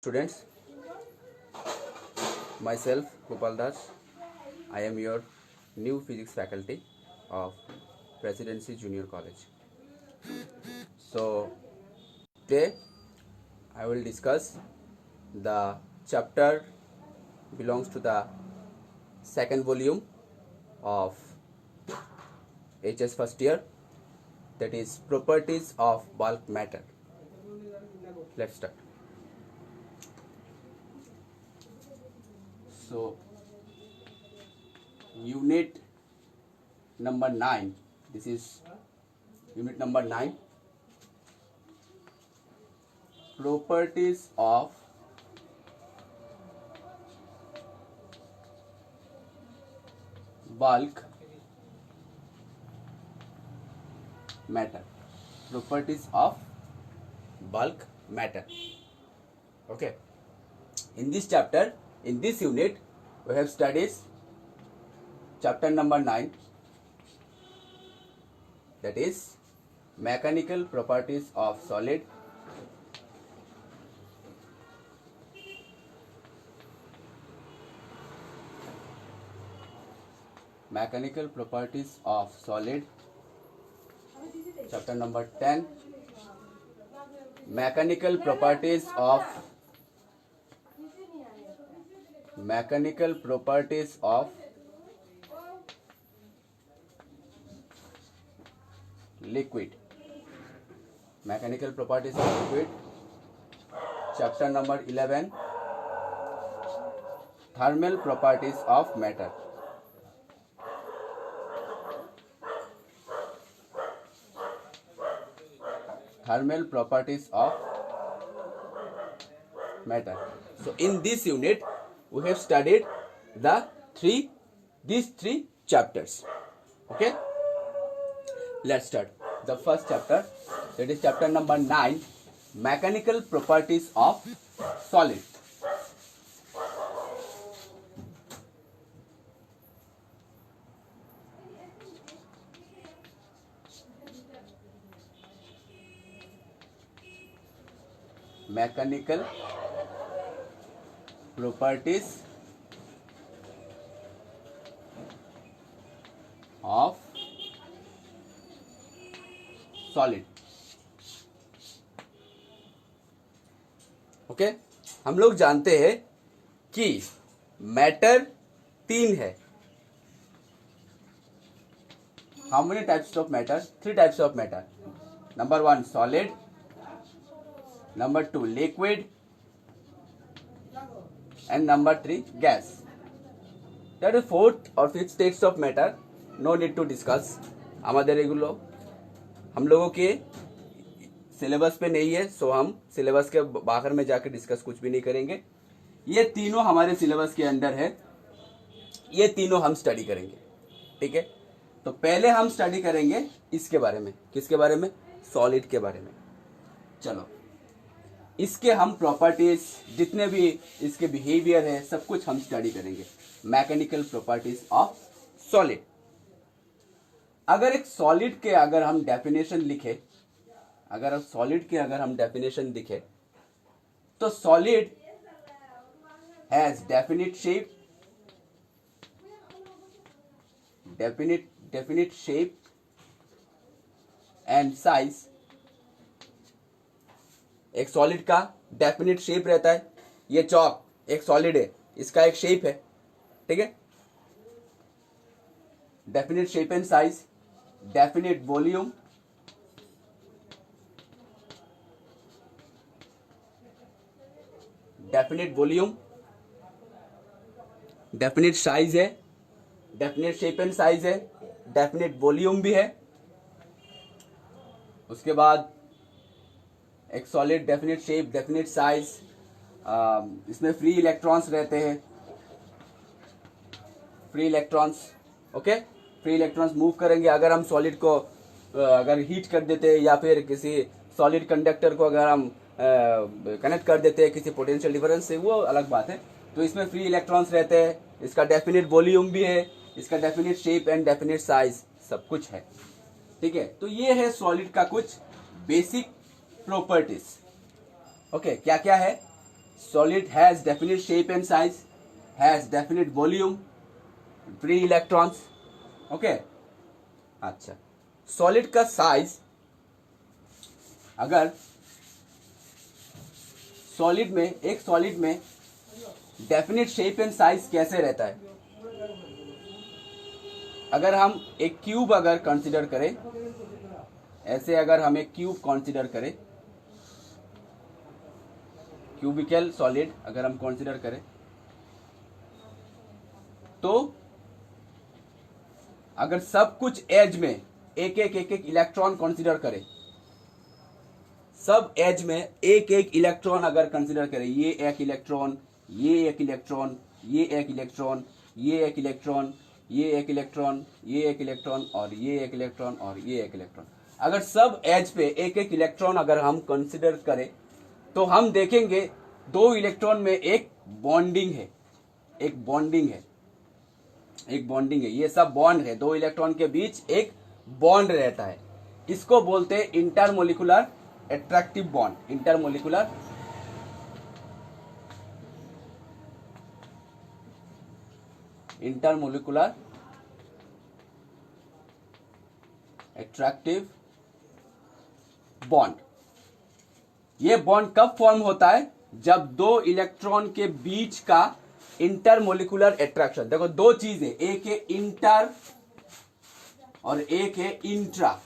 Students, myself Gopal Das. I am your new physics faculty of Presidency Junior College. So today I will discuss the chapter belongs to the second volume of HS first year, that is properties of bulk matter. Let's start. So unit number 9, this is unit number 9, properties of bulk matter. Properties of bulk matter. Okay, in this chapter, in this unit, we have studied chapter number 9, that is mechanical properties of solid, mechanical properties of solid. Chapter number 10, mechanical properties of liquid. Mechanical properties of liquid. Chapter number 11, thermal properties of matter. Thermal properties of matter. So in this unit we have studied these three chapters. Okay, let's start the first chapter, that is chapter number 9, mechanical properties of solid. Mechanical properties of solid. Okay, हम लोग जानते हैं कि matter 3 है. How many types of matter? 3 types of matter. Number 1 solid, number 2 liquid, and number 3 gas. That is 4th or 5th states of matter. No need to discuss. हमारे एगुलो हम लोगों के सिलेबस पे नहीं है, सो हम सिलेबस के बाहर में जाकर डिस्कस कुछ भी नहीं करेंगे. ये तीनों हमारे सिलेबस के अंदर है, ये तीनों हम स्टडी करेंगे. ठीक है, तो पहले हम स्टडी करेंगे इसके बारे में. किसके बारे में? सॉलिड के बारे में. चलो, इसके हम प्रॉपर्टीज, जितने भी इसके बिहेवियर है, सब कुछ हम स्टडी करेंगे. Mechanical properties of solid. अगर एक सॉलिड के अगर हम डेफिनेशन लिखे, लिखे तो solid has definite shape and size. एक सॉलिड का डेफिनिट शेप रहता है. ये चॉक एक सॉलिड है, इसका एक शेप है. ठीक है, definite shape and size, definite volume, definite size है, डेफिनिट शेप एंड साइज है, डेफिनिट वॉल्यूम भी है. उसके बाद एक solid definite shape, definite size, इसमें फ्री इलेक्ट्रॉन्स रहते हैं. Free electrons, okay, free electrons move करेंगे. अगर हम सॉलिड को अगर हीट कर देते हैं, या फिर किसी सॉलिड कंडक्टर को अगर हम कनेक्ट कर देते हैं किसी पोटेंशियल डिफरेंस से, वो अलग बात है. तो इसमें फ्री इलेक्ट्रॉन्स रहते हैं. इसका डेफिनेट वॉल्यूम भी है, इसका definite shape and definite size सब कुछ है. ठीक है, तो ये है सॉलिड का कुछ बेसिक प्रॉपर्टीज. ओके, क्या क्या है? solid has definite shape and size, has definite volume, free electrons. Okay, अच्छा, solid का size, अगर solid में, एक solid में definite shape and size कैसे रहता है? अगर हम एक क्यूब अगर कंसिडर करें, ऐसे अगर हम एक क्यूब कंसिडर करें, क्यूबिकल सॉलिड अगर हम कंसिडर करें, तो अगर सब कुछ एज में एक एक इलेक्ट्रॉन कंसिडर करें, सब एज में एक एक इलेक्ट्रॉन अगर कंसिडर करें, ये एक इलेक्ट्रॉन, ये एक इलेक्ट्रॉन, ये एक इलेक्ट्रॉन, ये एक इलेक्ट्रॉन, ये एक इलेक्ट्रॉन, ये एक इलेक्ट्रॉन और ये एक इलेक्ट्रॉन और ये एक इलेक्ट्रॉन, अगर सब एज पे एक एक इलेक्ट्रॉन अगर हम कंसिडर करें, तो हम देखेंगे दो इलेक्ट्रॉन में एक बॉन्डिंग है, एक बॉन्डिंग है, एक बॉन्डिंग है, ये सब बॉन्ड है, दो इलेक्ट्रॉन के बीच एक बॉन्ड रहता है। इसको बोलते हैं intermolecular attractive bond, intermolecular attractive bond. ये बॉन्ड कब फॉर्म होता है? जब दो इलेक्ट्रॉन के बीच का इंटरमोलिकुलर एट्रैक्शन, देखो दो चीज है, एक है इंटर और एक है इंट्रा।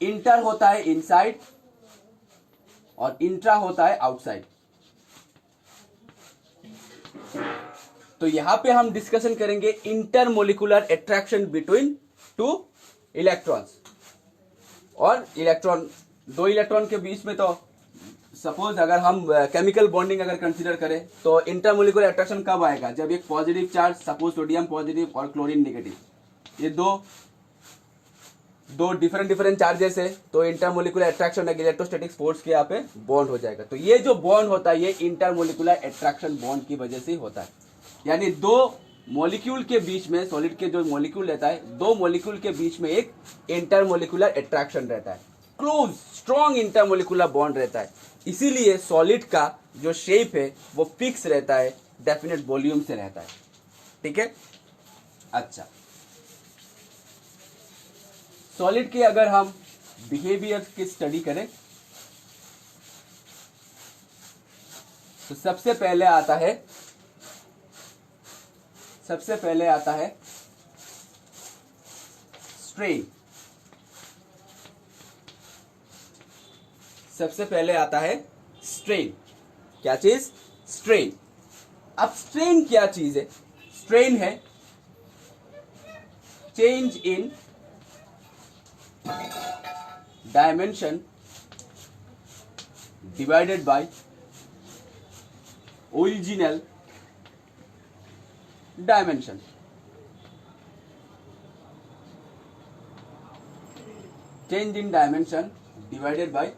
इंटर होता है इनसाइड और इंट्रा होता है आउटसाइड। तो यहां पे हम डिस्कशन करेंगे intermolecular attraction between two electrons. और इलेक्ट्रॉन, दो इलेक्ट्रॉन के बीच में, तो सपोज अगर हम केमिकल बॉन्डिंग अगर कंसीडर करें, तो इंटरमोलिकुलर अट्रैक्शन कब आएगा? जब एक positive charge, suppose sodium positive और क्लोरीन नेगेटिव, ये दो डिफरेंट चार्जेस है, तो इंटरमोलिकुलर अट्रैक्शन इलेक्ट्रोस्टैटिक फोर्स के यहाँ पे बॉन्ड हो जाएगा। तो ये जो बॉन्ड होता है, ये इंटरमोलिकुलर अट्रैक्शन बॉन्ड की वजह से होता है। यानी दो मॉलिक्यूल के बीच में, सॉलिड के जो मॉलिक्यूल रहता है, दो मॉलिक्यूल के बीच में एक इंटरमोलिकुलर अट्रैक्शन रहता है, क्लोज स्ट्रॉन्ग इंटरमोलिकुलर बॉन्ड रहता है। इसीलिए सॉलिड का जो शेप है वो फिक्स रहता है, डेफिनेट वॉल्यूम से रहता है। ठीक है, अच्छा, सॉलिड के अगर हम बिहेवियर की स्टडी करें, तो सबसे पहले आता है स्ट्रेन। सबसे पहले आता है स्ट्रेन। क्या चीज? स्ट्रेन। अब स्ट्रेन क्या चीज है? स्ट्रेन है change in dimension divided by original dimension. Change in dimension divided by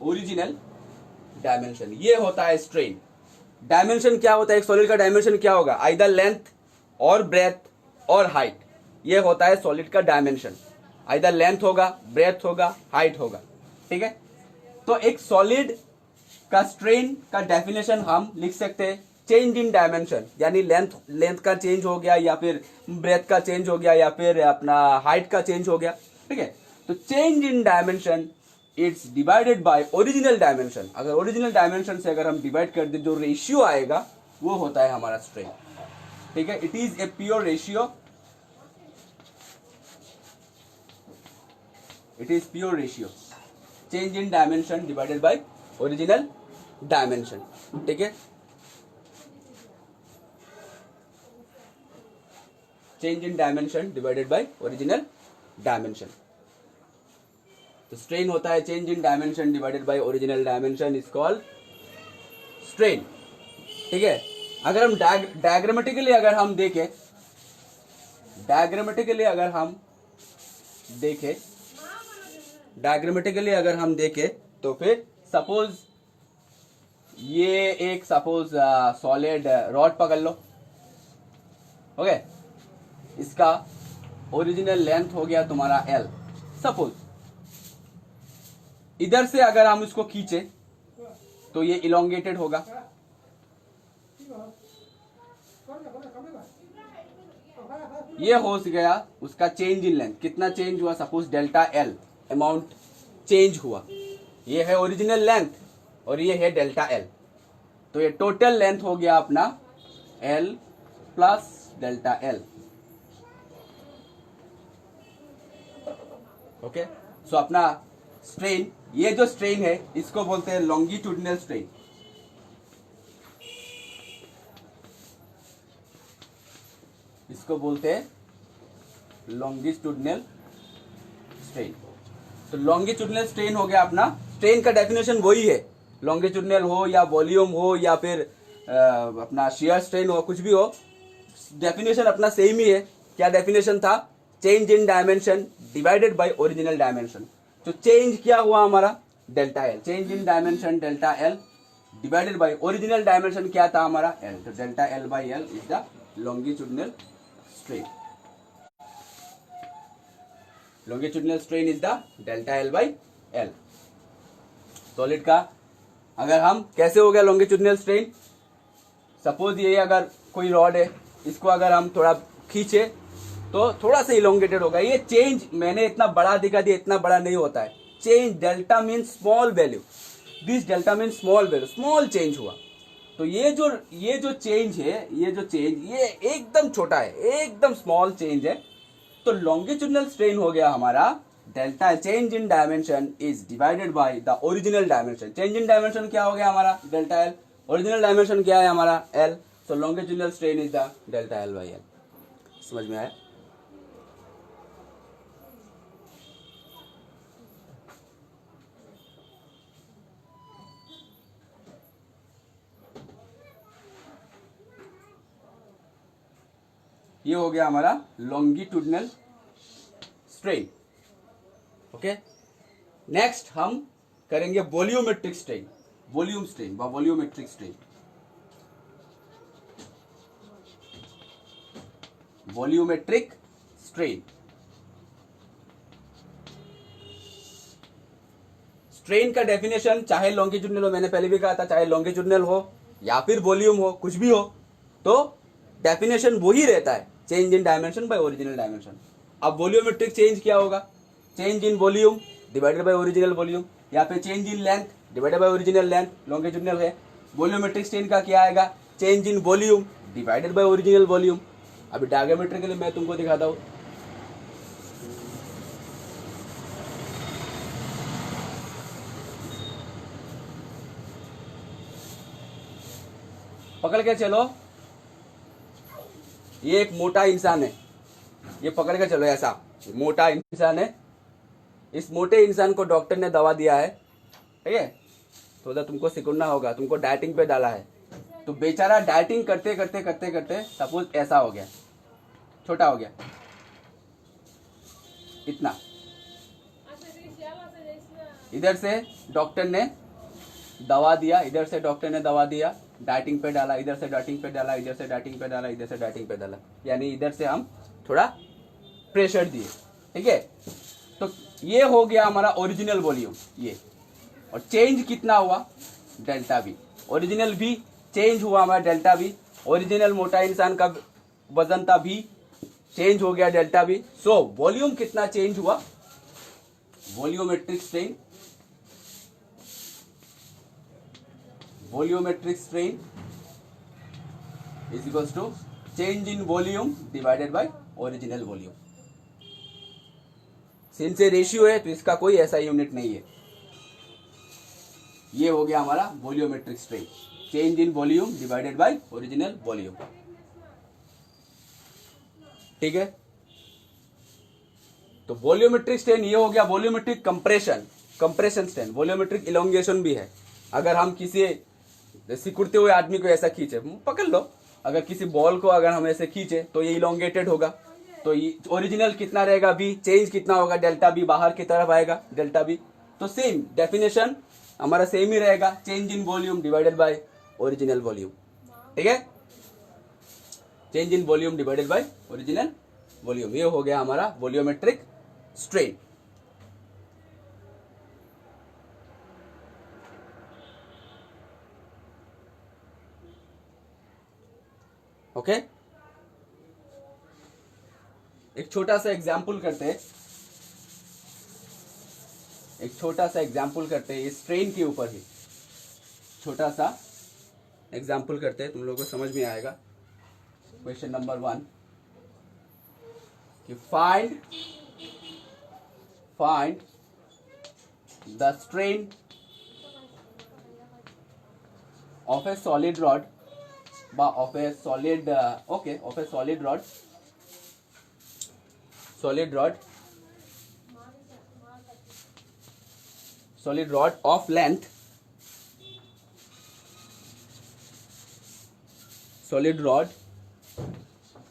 original dimension, ये होता है स्ट्रेन। डायमेंशन क्या होता है? एक सॉलिड का डायमेंशन क्या होगा? आइदर लेंथ और ब्रेथ और हाइट, ये होता है सॉलिड का डायमेंशन। आइदर लेंथ होगा, ब्रेथ होगा, हाइट होगा। ठीक है, तो एक सॉलिड का स्ट्रेन का डेफिनेशन हम लिख सकते हैं चेंज इन डायमेंशन, यानी लेंथ का चेंज हो गया, या फिर ब्रेथ का चेंज हो गया, या फिर अपना हाइट का चेंज हो गया। ठीक है, तो change in dimension it's divided by original dimension. अगर ओरिजिनल डायमेंशन से अगर हम डिवाइड कर दे, जो रेशियो आएगा वो होता है हमारा स्ट्रेन। ठीक है, it is a pure ratio, it is pure ratio, change in dimension divided by original dimension. ठीक है, change in dimension divided by original dimension. तो स्ट्रेन होता है change in dimension divided by original dimension, is called strain. ठीक है, अगर हम diagrammatically अगर हम देखें, डायग्रामेटिकली अगर हम देखें, तो फिर सपोज ये एक सॉलिड रॉड पकड़ लो। ओके, इसका ओरिजिनल लेंथ हो गया तुम्हारा L। सपोज इधर से अगर हम इसको खींचे, तो ये इलोंगेटेड होगा। ये हो गया उसका चेंज इन लेंथ, कितना चेंज हुआ, suppose delta L amount change हुआ। ये है ओरिजिनल लेंथ और ये है डेल्टा एल, तो ये टोटल लेंथ हो गया अपना L plus delta L. Okay, so अपना स्ट्रेन, ये जो स्ट्रेन है इसको बोलते हैं लॉन्गिट्यूडिनल स्ट्रेन। इसको बोलते हैं लॉन्गिट्यूडिनल स्ट्रेन। तो लॉन्गिट्यूडिनल स्ट्रेन हो गया अपना, स्ट्रेन का डेफिनेशन वही है, लॉन्गिट्यूडिनल हो या वॉल्यूम हो या फिर अपना शेयर स्ट्रेन हो, कुछ भी हो, डेफिनेशन अपना सेम ही है। क्या डेफिनेशन था, change in dimension divided by original dimension. तो चेंज क्या हुआ हमारा, delta L, change in dimension delta L divided by original dimension क्या था हमारा एल, तो delta L by L is the longitudinal strain. Longitudinal strain is the delta L by L. Solid का अगर हम कैसे हो गया longitudinal strain, सपोज ये अगर कोई रॉड है, इसको अगर हम थोड़ा खींचे तो थोड़ा सा इलोंगेटेड होगा। ये चेंज मैंने इतना बड़ा दिखा दिया, इतना बड़ा नहीं होता है। Change delta means small value, this delta means small value, small change हुआ। तो ये जो चेंज है, ये एकदम छोटा है, एकदम स्मॉल चेंज है। तो लॉन्गिट्यूडिनल स्ट्रेन हो गया हमारा delta, change in dimension is divided by the original dimension. Change in dimension क्या हो गया हमारा डेल्टा एल, ओरिजिनल डायमेंशन क्या है हमारा L, so longitudinal strain is the delta L by L. समझ में आया? ये हो गया हमारा लॉन्गिट्यूडिनल स्ट्रेन। ओके, नेक्स्ट हम करेंगे वॉल्यूमेट्रिक स्ट्रेन, वॉल्यूम स्ट्रेन व volumetric strain. Volumetric strain, strain का डेफिनेशन चाहे लॉन्गिट्यूडिनल हो, मैंने पहले भी कहा था, चाहे लॉन्गिट्यूडिनल हो या फिर वॉल्यूम हो, कुछ भी हो, तो डेफिनेशन वही रहता है, change in dimension by original dimension. अब वॉल्यूमेट्रिक चेंज क्या होगा, change in volume divided by original volume, या फिर change in length divided by original length, longitudinal है। वॉल्यूमेट्रिक स्ट्रेन का क्या आएगा, change in volume divided by original volume. अभी डायग्रामेट्रिकली मैं तुमको दिखाता हूं। पकड़ के चलो, ये एक मोटा इंसान है, ये पकड़ के चलो, ऐसा मोटा इंसान है। इस मोटे इंसान को डॉक्टर ने दवा दिया है, ठीक है, तो तुमको सिकुड़ना होगा, तुमको डाइटिंग पे डाला है। तो बेचारा डाइटिंग करते करते करते करते सपोज ऐसा हो गया, छोटा हो गया, इतना। इधर से डॉक्टर ने दवा दिया, इधर से डॉक्टर ने दवा दिया, डाइटिंग पे डाला, इधर से डाइटिंग पे डाला, इधर से डाइटिंग पे डाला, इधर से डाइटिंग पे डाला, यानी इधर से हम थोड़ा प्रेशर दिए, ठीक है। तो ये हो गया हमारा ओरिजिनल वॉल्यूम, ये। और चेंज कितना हुआ, डेल्टा बी। ओरिजिनल भी चेंज हुआ हमारा डेल्टा बी, ओरिजिनल मोटा इंसान का वजन था भी, चेंज हो गया डेल्टा बी। सो वॉल्यूम कितना चेंज हुआ, volumetric strain, volumetric strain is equals to change in volume divided by original volume. Since से रेशियो है तो इसका कोई ऐसा यूनिट नहीं है। ये हो गया हमारा volumetric strain, change in volume divided by original volume, ठीक है। तो वॉल्यूमेट्रिक स्ट्रेन ये हो गया। Volumetric compression, compression strain, volumetric elongation भी है। अगर हम किसी सिकुड़ते हुए आदमी को ऐसा खींचे, पकड़ लो, अगर किसी बॉल को अगर हम ऐसे खींचे तो ये इलोंगेटेड होगा। तो ये ओरिजिनल कितना रहेगा बी, चेंज कितना होगा डेल्टा बी, बाहर की तरफ आएगा डेल्टा बी। तो सेम डेफिनेशन हमारा सेम ही रहेगा, change in volume divided by original volume, ठीक है। Change in volume divided by original volume, ये हो गया हमारा वॉल्यूमेट्रिक स्ट्रेन। ओके, एक छोटा सा एग्जाम्पल करते हैं, इस ट्रेन के ऊपर ही छोटा सा एग्जाम्पल करते हैं, तुम लोगों को समझ में आएगा। क्वेश्चन नंबर 1 कि find the strain of a solid rod of a solid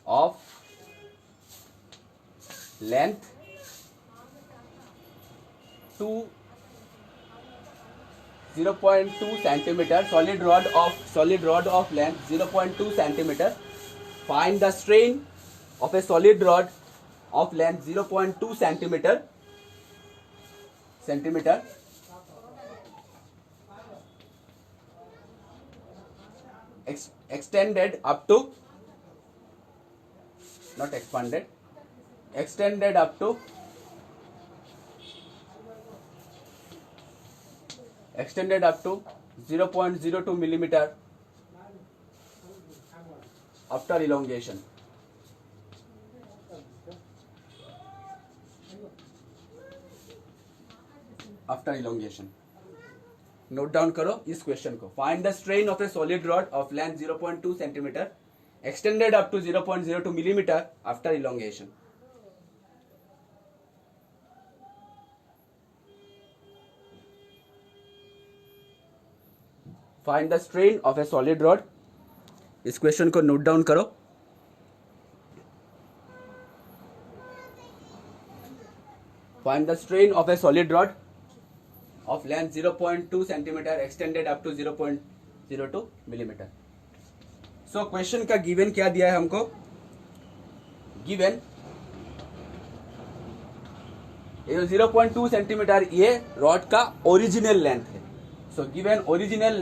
of length to 0.2 centimeter, solid rod of length 0.2 centimeter. Find the strain of a solid rod of length 0.2 centimeter extended up to, not expanded, extended up to 0.02 millimeter after elongation. Note down करो इस question को। Find the strain of a solid rod of length 0.2 centimetre extended up to 0.02 millimetre after elongation. Find the strain of a solid rod, इस question को note down करो। Find the strain of a solid rod of length 0.2 centimetre extended up to 0.02 millimetre. So question का given क्या दिया है हमको? Given ये 0.2 centimetre ये रॉड का ओरिजिनल लेंथ है। So given original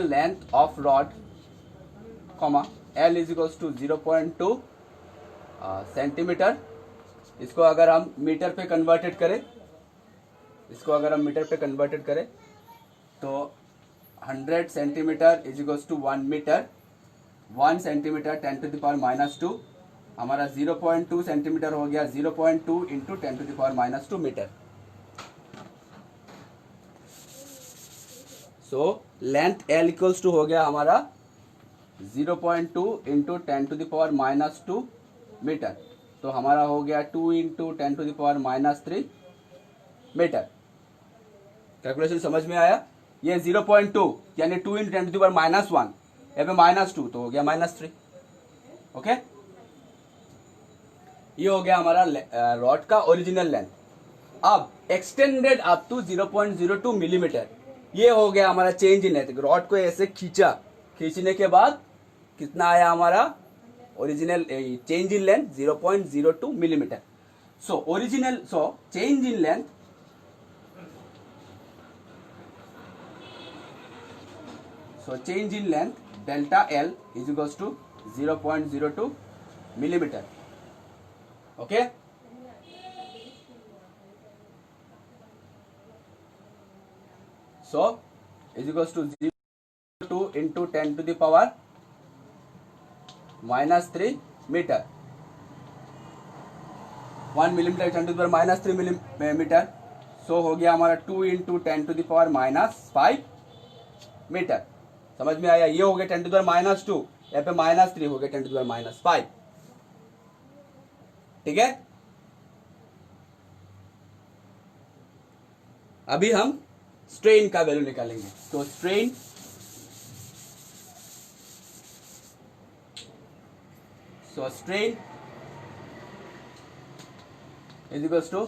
length of rod comma L is equals to 0.2 centimetre. इसको अगर हम मीटर पे कन्वर्टेड करें, तो 100 centimetre is equals to 1 metre. 1 centimetre 10 to the power -2, हमारा 0.2 सेंटीमीटर हो गया 0.2 into 10 to the power -2 metre. So length L equals to हो गया हमारा 0.2 into 10 to the power -2 metre. तो हमारा हो गया 2 into 10 to the power -3 metre. Calculation समझ में आया? ये 0.2 यानी 2 इंटू 10 टू द पावर -1, यहाँ पे -2 तो हो गया -3। ओके, ये हो गया हमारा रॉड का ओरिजिनल लेंथ। अब एक्सटेंडेड अप टू 0.02 मिलीमीटर, ये हो गया हमारा चेंज इन लेंथ। रॉड को ऐसे खींचने के बाद कितना आया हमारा original change in length 0.02 millimetre. So change in length delta L is equals to 0.02 millimetre. Okay, so is equals to 0.2 into 10 to the power -3 metre. 1 millimetre 10 to the power -3 millimetre. So हो गया हमारा 2 into 10 to the power -5 metre. समझ में आया? ये हो गया 10 to the power -2, यहाँ पे -3 हो गया 10 टू द पावर -5। ठीक है, अभी हम स्ट्रेन का वैल्यू निकालेंगे। तो strain is equals to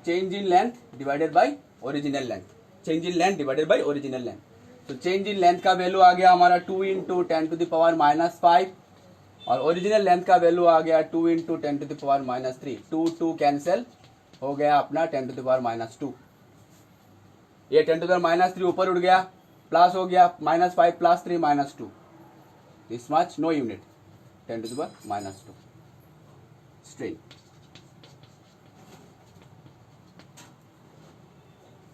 change in length divided by original length। change in length divided by original length। तो change in length का वैल्यू आ गया हमारा 2 इंटू 10 टू द पावर -5 और ओरिजिनल लेंथ का वैल्यू आ गया 2 into 10 to the power -3। 2 cancel हो गया अपना 10 टू द पावर -2। ये 10 टू द पावर -3 ऊपर उड़ गया प्लस हो गया -5 + 3 -2, this much, no unit, 10⁻², strain.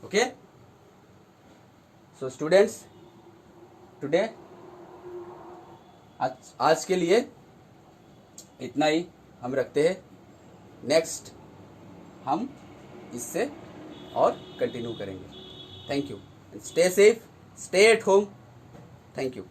Okay, so students, today आज के लिए इतना ही हम रखते हैं. नेक्स्ट हम इससे और कंटिन्यू करेंगे. Thank you. Stay safe, stay at home. Thank you.